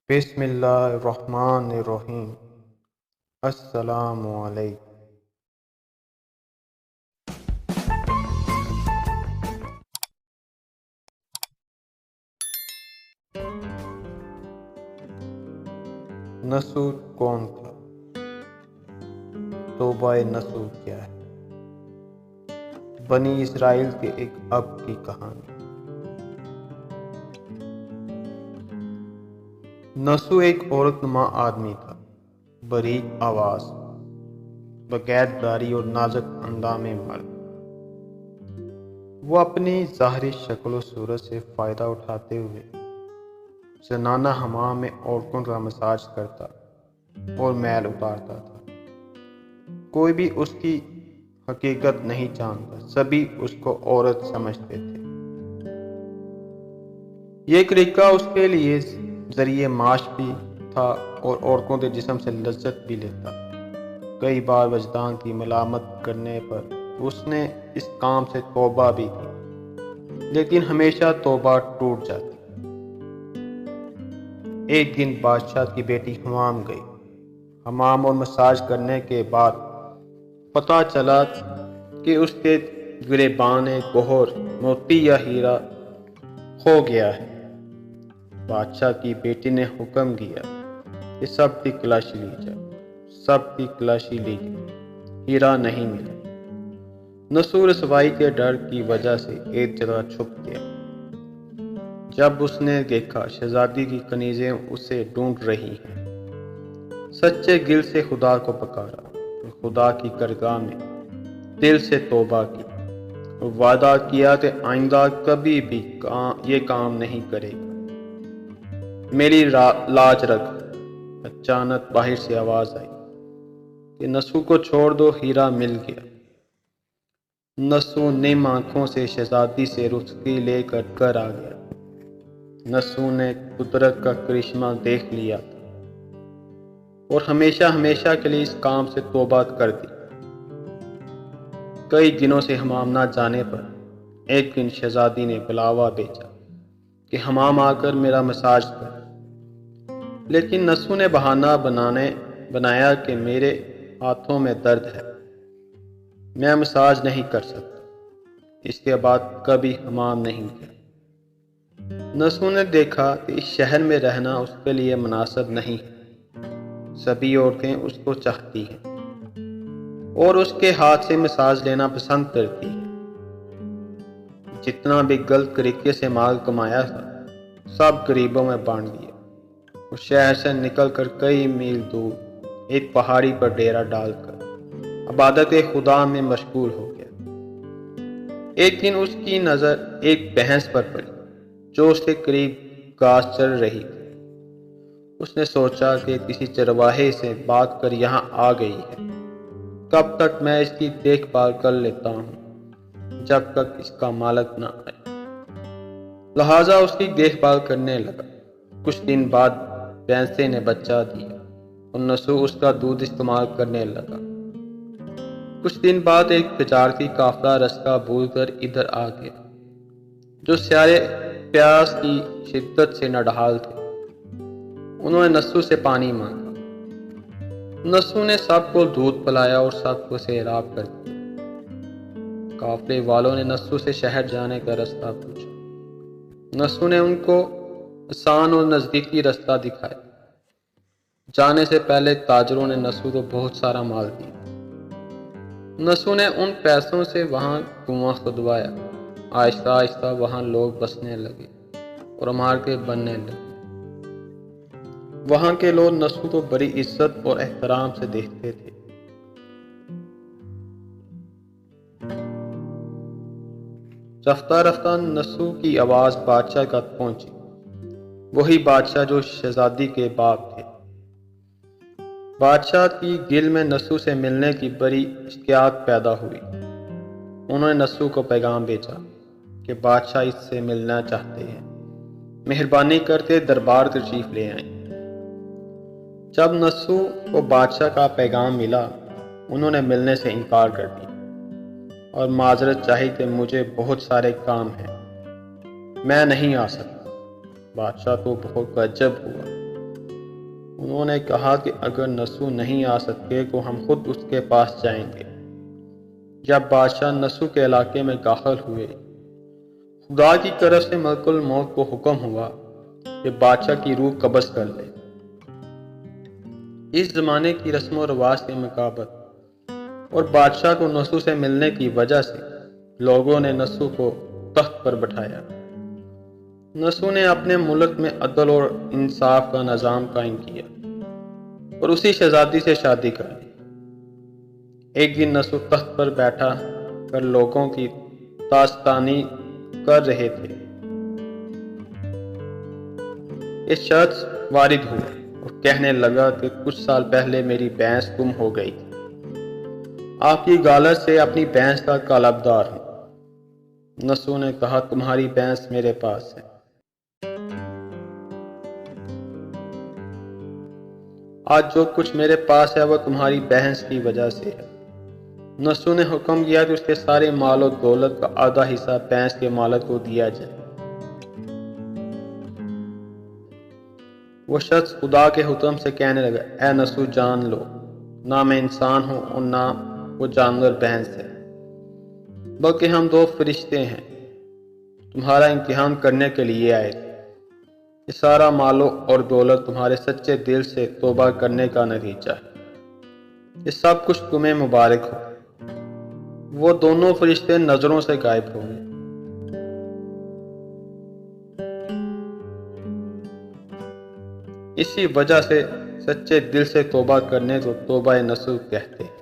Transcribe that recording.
بسم اللہ الرحمن الرحیم۔ السلام علیکم۔ نسو کون تھا؟ توبہ نسو کیا ہے؟ بنی اسرائیل کے ایک اب کی کہانی۔ نسو ایک عورت نما آدمی تھا، باریک آواز، بغیر داڑھی اور نازک اندام مرد۔ وہ اپنی ظاہری شکل و صورت سے فائدہ اٹھاتے ہوئے زنانہ حمام میں عورتوں کا مساج کرتا اور میل اتارتا تھا۔ کوئی بھی اس کی حقیقت نہیں جانتا، سبھی اس کو عورت سمجھتے تھے۔ یہ طریقہ اس کے لیے ذریعہ معاش بھی تھا اور عورتوں کے جسم سے لذت بھی لیتا۔ کئی بار وجدان کی ملامت کرنے پر اس نے اس کام سے توبہ بھی کی، لیکن ہمیشہ توبہ ٹوٹ جاتی۔ ایک دن بادشاہ کی بیٹی حمام گئی۔ حمام اور مساج کرنے کے بعد پتہ چلا کہ اس کے گریبان گوہر موتی یا ہیرا کھو گیا ہے۔ بادشاہ کی بیٹی نے حکم دیا کہ سب کی تلاشی لی جائے۔ سب کی تلاشی لی گئی، ہیرا نہیں ملا۔ نسو رسوائی کے ڈر کی وجہ سے ایک جگہ چھپ گیا۔ جب اس نے دیکھا شہزادی کی کنیزیں اسے ڈھونڈ رہی ہیں، سچے دل سے خدا کو پکارا، خدا کی درگاہ میں دل سے توبہ کی اور وعدہ کیا کہ آئندہ کبھی بھی یہ کام نہیں کرے گا۔ میری لاج رکھ۔ اچانک باہر سے آواز آئی کہ نسو کو چھوڑ دو، ہیرا مل گیا۔ نسو نم آنکھوں سے شہزادی سے رخصتی لے کر گھر آ گیا۔ نسو نے قدرت کا کرشمہ دیکھ لیا تھا اور ہمیشہ کے لیے اس کام سے توبہ کر دی۔ کئی دنوں سے حمام نہ جانے پر ایک دن شہزادی نے بلاوا بھیجا کہ حمام آ کر میرا مساج کر، لیکن نسو نے بہانہ بنایا کہ میرے ہاتھوں میں درد ہے، میں مساج نہیں کر سکتا۔ اس کے بعد کبھی حمام نہیں گیا۔ نسو نے دیکھا کہ اس شہر میں رہنا اس کے لیے مناسب نہیں ہے۔ سبھی عورتیں اس کو چاہتی ہیں اور اس کے ہاتھ سے مساج لینا پسند کرتی ہیں۔ جتنا بھی غلط طریقے سے مال کمایا تھا سب غریبوں میں بانٹ دیا۔ وہ شہر سے نکل کر کئی میل دور ایک پہاڑی پر ڈیرا ڈال کر عبادت خدا میں مشغول ہو گیا۔ ایک دن اس کی نظر ایک بھینس پر پڑی جو اس کے قریب گھاس چر رہی تھی۔ اس نے سوچا کہ کسی چرواہے سے بات کر یہاں آ گئی ہے، کب تک میں اس کی دیکھ بھال کر لیتا ہوں جب تک اس کا مالک نہ آئے۔ لہٰذا اس کی دیکھ بھال کرنے لگا۔ کچھ دن بعد بھینسے نے بچہ دیا اور نسو اس کا دودھ استعمال کرنے لگا۔ کچھ دن بعد ایک تجارتی قافلہ رستہ بھول کر ادھر آ گیا جو سیارے پیاس کی شدت سے نڈھال تھے۔ انہوں نے نسو سے پانی مانگا۔ نسو نے سب کو دودھ پلایا اور سب کو سیراب کر دیا۔ قافلے والوں نے نسو سے شہر جانے کا رستہ پوچھا۔ نسو نے ان کو آسان اور نزدیکی رستہ دکھایا۔ جانے سے پہلے تاجروں نے نسو کو بہت سارا مال دیا۔ نسو نے ان پیسوں سے وہاں کنواں کھدوایا۔ آہستہ آہستہ وہاں لوگ بسنے لگے اور عمارتیں بننے لگی۔ وہاں کے لوگ نسو کو بڑی عزت اور احترام سے دیکھتے تھے۔ رفتہ رفتہ نسو کی آواز بادشاہ تک پہنچی، وہی بادشاہ جو شہزادی کے باپ تھے۔ بادشاہ کی دل میں نسو سے ملنے کی بڑی اشتیاق پیدا ہوئی۔ انہوں نے نسو کو پیغام بھیجا کہ بادشاہ اس سے ملنا چاہتے ہیں، مہربانی کرتے دربار تشریف لے آئیں۔ جب نسو کو بادشاہ کا پیغام ملا، انہوں نے ملنے سے انکار کر دیا اور معذرت چاہی کہ مجھے بہت سارے کام ہیں، میں نہیں آ سکتا۔ بادشاہ تو بہت تعجب ہوا انہوں نے کہا کہ اگر نسو نہیں آ سکے تو ہم خود اس کے پاس جائیں گے۔ جب بادشاہ نسو کے علاقے میں داخل ہوئے، خدا کی طرف سے ملک الموت کو حکم ہوا کہ بادشاہ کی روح قبض کر لے۔ اس زمانے کی رسم و رواج کے مطابق اور بادشاہ کو نسو سے ملنے کی وجہ سے لوگوں نے نسو کو تخت پر بٹھایا۔ نسو نے اپنے ملک میں عدل اور انصاف کا نظام قائم کیا اور اسی شہزادی سے شادی کر لی۔ ایک دن نسو تخت پر بیٹھا کر لوگوں کی داستانی کر رہے تھے۔ ایک شخص وارد ہوا اور کہنے لگا کہ کچھ سال پہلے میری بھینس گم ہو گئی تھی۔ آپ کی غالت سے اپنی بھینس کا طلبدار ہوں۔ نسو نے کہا تمہاری بھینس میرے پاس ہے۔ آج جو کچھ میرے پاس ہے وہ تمہاری بھینس کی وجہ سے ہے۔ نسو نے حکم کیا کہ اس کے سارے مال و دولت کا آدھا حصہ بھینس کے مالک کو دیا جائے۔ وہ شخص خدا کے حکم سے کہنے لگا اے نسو جان لو، نہ میں انسان ہوں اور نہ وہ جانور بھینس ہے، بلکہ ہم دو فرشتے ہیں، تمہارا امتحان کرنے کے لیے آئے تھے۔ یہ سارا مال اور دولت تمہارے سچے دل سے توبہ کرنے کا نتیجہ ہے۔ یہ سب کچھ تمہیں مبارک ہو۔ وہ دونوں فرشتے نظروں سے غائب ہو گئے۔ اسی وجہ سے سچے دل سے توبہ کرنے کو توبہ نصوح کہتے ہیں۔